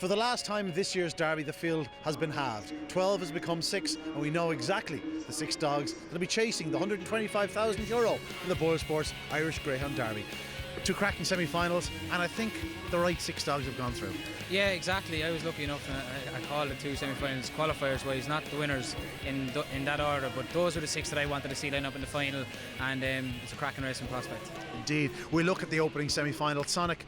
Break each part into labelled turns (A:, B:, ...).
A: For the last time this year's Derby, the field has been halved. 12 has become 6, and we know exactly the 6 dogs that will be chasing the €125,000 in the Boylesports Irish Greyhound Derby. 2 cracking semi-finals, and I think the right 6 dogs have gone through.
B: Yeah, exactly. I was lucky enough, and I called the 2 semi-finals qualifiers-wise, not the winners in that order, but those were the 6 that I wanted to see line up in the final, and it's a cracking racing prospect.
A: Indeed. We look at the opening semi-final. Sonic,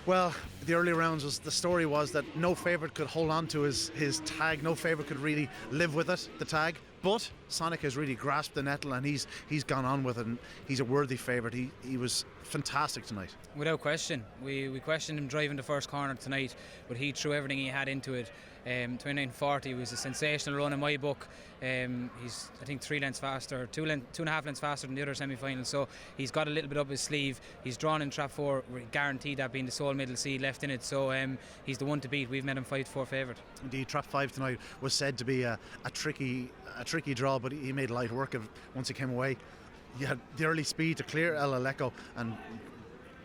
A: well, the early rounds, the story was that no favourite could hold on to his tag, no favourite could really live with it, the tag, but Sonic has really grasped the nettle and he's gone on with it, and he's a worthy favourite. He was fantastic tonight.
B: Without question. We questioned him driving the first corner tonight, but he threw everything he had into it. 29.40 was a sensational run in my book. He's, I think, 3 lengths faster, 2.5 lengths faster than the other semi-final, so he's got a little bit up his sleeve. He's drawn in trap 4, guaranteed that being the sole middle seed left in it, so he's the one to beat. We've made him 5-4 favourite. Indeed,
A: trap 5 tonight was said to be a tricky draw, but he made light work of it once he came away. You had the early speed to clear El Aleco, and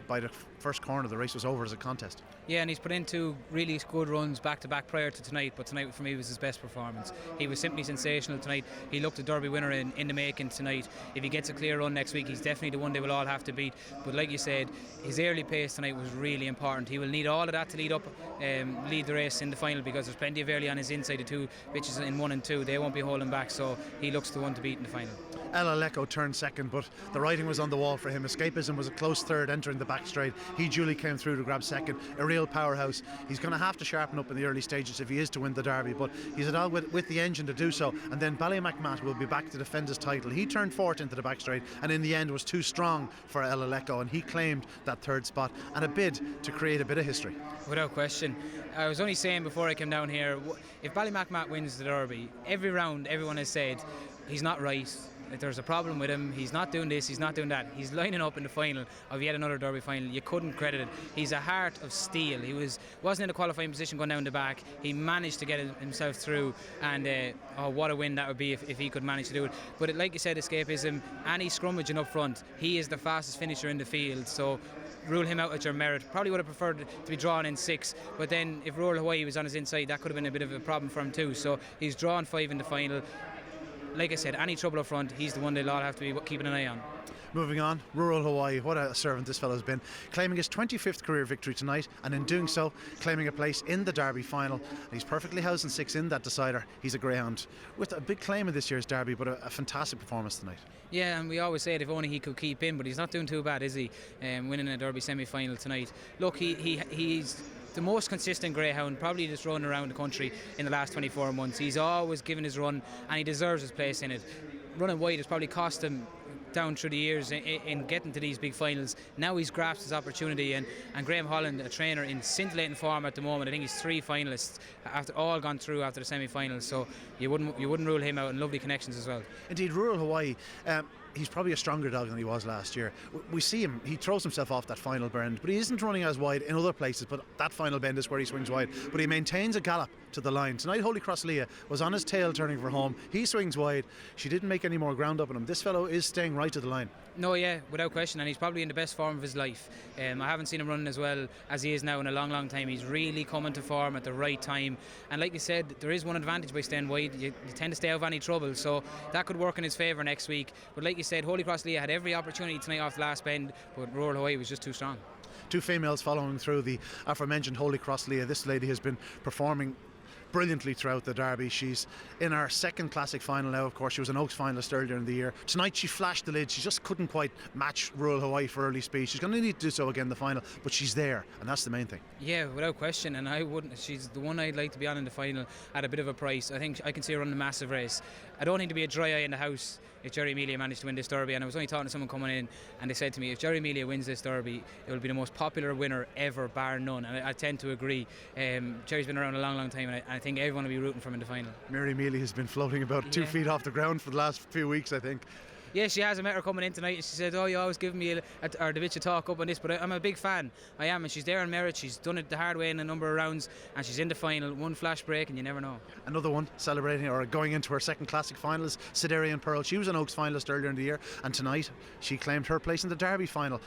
A: by the first corner the race was over as a contest.
B: Yeah, and he's put in 2 really good runs back to back prior to tonight, but tonight for me was his best performance. He was simply sensational tonight. He looked a Derby winner in the making tonight. If he gets a clear run next week, he's definitely the one they will all have to beat. But like you said, his early pace tonight was really important. He will need all of that to lead the race in the final, because there's plenty of early on his inside. The 2 bitches in 1 and 2, they won't be holding back, so he looks the one to beat in the final.
A: El Aleco turned second, but the writing was on the wall for him. Escapism was a close third entering the back straight. He duly came through to grab second. A real powerhouse. He's going to have to sharpen up in the early stages if he is to win the Derby, but he's a dog with the engine to do so. And then Ballymac Matt will be back to defend his title. He turned fourth into the back straight, and in the end was too strong for El Aleco, and he claimed that 3rd spot and a bid to create a bit of history.
B: Without question. I was only saying before I came down here, if Ballymac Matt wins the Derby, every round everyone has said he's not right, that there's a problem with him, he's not doing this, he's not doing that. He's lining up in the final of yet another Derby final. You couldn't credit it. He's a heart of steel. He wasn't in a qualifying position going down the back. He managed to get himself through, and what a win that would be if he could manage to do it. But like you said, Escapism, any scrummaging up front, he is the fastest finisher in the field, so rule him out at your merit. Probably would have preferred to be drawn in 6, but then if Rural Hawaii was on his inside, that could have been a bit of a problem for him too. So he's drawn 5 in the final. Like I said, any trouble up front, he's the one they'll all have to be keeping an eye on.
A: Moving on, Rural Hawaii, what a servant this fellow's been, claiming his 25th career victory tonight, and in doing so claiming a place in the Derby final. And he's perfectly housed in 6 in that decider. He's a Greyhound with a big claim in this year's Derby, but a fantastic performance tonight.
B: Yeah, and we always say it, if only he could keep in, but he's not doing too bad, is he? Winning a Derby semi-final tonight. Look, he's the most consistent Greyhound, probably just running around the country in the last 24 months. He's always given his run, and he deserves his place in it. Running wide has probably cost him down through the years in getting to these big finals. Now he's grasped his opportunity, and Graham Holland, a trainer in scintillating form at the moment. I think he's 3 finalists after all gone through after the semi-finals, so you wouldn't rule him out, and lovely connections as well.
A: Indeed, Rural Hawaii, he's probably a stronger dog than he was last year. We see him, he throws himself off that final bend, but he isn't running as wide in other places, but that final bend is where he swings wide. But he maintains a gallop to the line. Tonight Holycross Leah was on his tail turning for home. He swings wide. She didn't make any more ground up on him. This fellow is staying right to the line.
B: No, yeah, without question, and he's probably in the best form of his life. I haven't seen him running as well as he is now in a long, long time. He's really coming to form at the right time, and like you said, there is one advantage by staying wide. You tend to stay out of any trouble, so that could work in his favour next week. But like you said, Holycross Leah had every opportunity tonight off the last bend, but Rural Hawaii was just too strong.
A: 2 females following through the aforementioned Holycross Leah. This lady has been performing brilliantly throughout the Derby. She's in her 2nd classic final now. Of course, she was an Oaks finalist earlier in the year. Tonight she flashed the lid. She just couldn't quite match Rural Hawaii for early speed. She's going to need to do so again in the final, but she's there, and that's the main thing. Yeah,
B: without question, and she's the one I'd like to be on in the final at a bit of a price. I think I can see her running a massive race. I don't need to be a dry eye in the house if Gerry Melia managed to win this Derby, and I was only talking to someone coming in, and they said to me, if Gerry Melia wins this Derby, it will be the most popular winner ever, bar none, and I tend to agree. Gerry's been around a long, long time, and I think everyone will be rooting for him in the final.
A: Mary Melia has been floating about 2 feet off the ground for the last few weeks, I think.
B: Yeah, she has. I met her coming in tonight, and she said, you always give me the bitch of talk up on this, but I'm a big fan. I am, and she's there on merit. She's done it the hard way in a number of rounds, and she's in the final. One flash break, and you never know.
A: Another one celebrating or going into her 2nd classic final is Sidarian Pearl. She was an Oaks finalist earlier in the year, and tonight she claimed her place in the Derby final.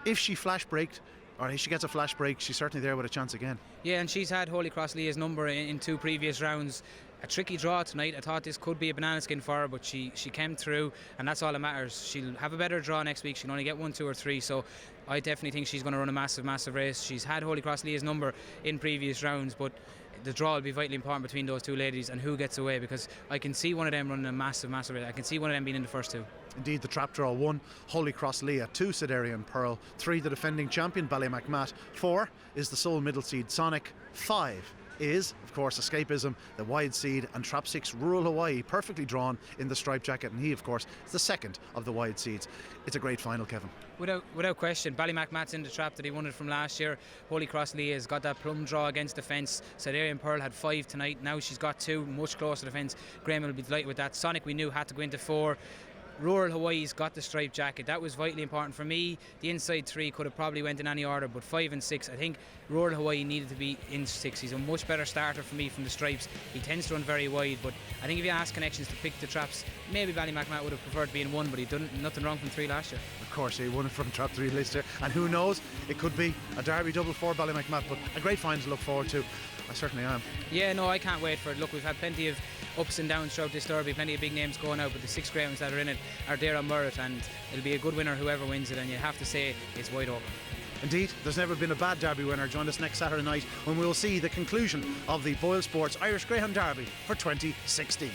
A: If she flash braked, Or if she gets a flash break, she's certainly there with a chance again.
B: Yeah, and she's had Holycross Leah's number in 2 previous rounds. A tricky draw tonight. I thought this could be a banana skin for her, but she came through, and that's all that matters. She'll have a better draw next week. She'll only get 1, 2 or 3, so I definitely think she's going to run a massive race. She's had Holycross Leah's number in previous rounds, but the draw will be vitally important between those 2 ladies and who gets away, because I can see one of them running a massive race. I can see one of them being in the first 2.
A: Indeed, the trap draw: 1, Holycross Leah; 2, Sidarian Pearl; 3, the defending champion Ballymac Matt; 4 is the sole middle seed Sonic; 5 is, of course, Escapism, the wide seed; and trap 6, Rural Hawaii, perfectly drawn in the striped jacket, and he, of course, is the second of the wide seeds. It's a great final, Kevin.
B: Without question, Ballymac Matt's in the trap that he won it from last year. Holycross Leah has got that plum draw against the fence. Sidarian Pearl had 5 tonight. Now she's got 2, much closer to the fence. Graham will be delighted with that. Sonic, we knew, had to go into 4. Rural Hawaii's got the striped jacket. That was vitally important for me. The inside 3 could have probably went in any order, but 5 and 6, I think Rural Hawaii needed to be in 6. He's a much better starter for me from the stripes. He tends to run very wide, but I think if you ask Connections to pick the traps, maybe Ballymac Matt would have preferred to be in 1, but he done nothing wrong from 3 last year.
A: Of course, he won it from trap 3 Lister, and who knows, it could be a Derby double for Ballymac Matt, but a great final to look forward to. I certainly am.
B: Yeah, no, I can't wait for it. Look, we've had plenty of ups and downs throughout this derby, plenty of big names going out, but the 6 Greyhounds that are in it are there on merit, and it'll be a good winner whoever wins it, and you have to say it's wide open.
A: Indeed, there's never been a bad Derby winner. Join us next Saturday night when we'll see the conclusion of the Boylesports Irish Greyhound Derby for 2016.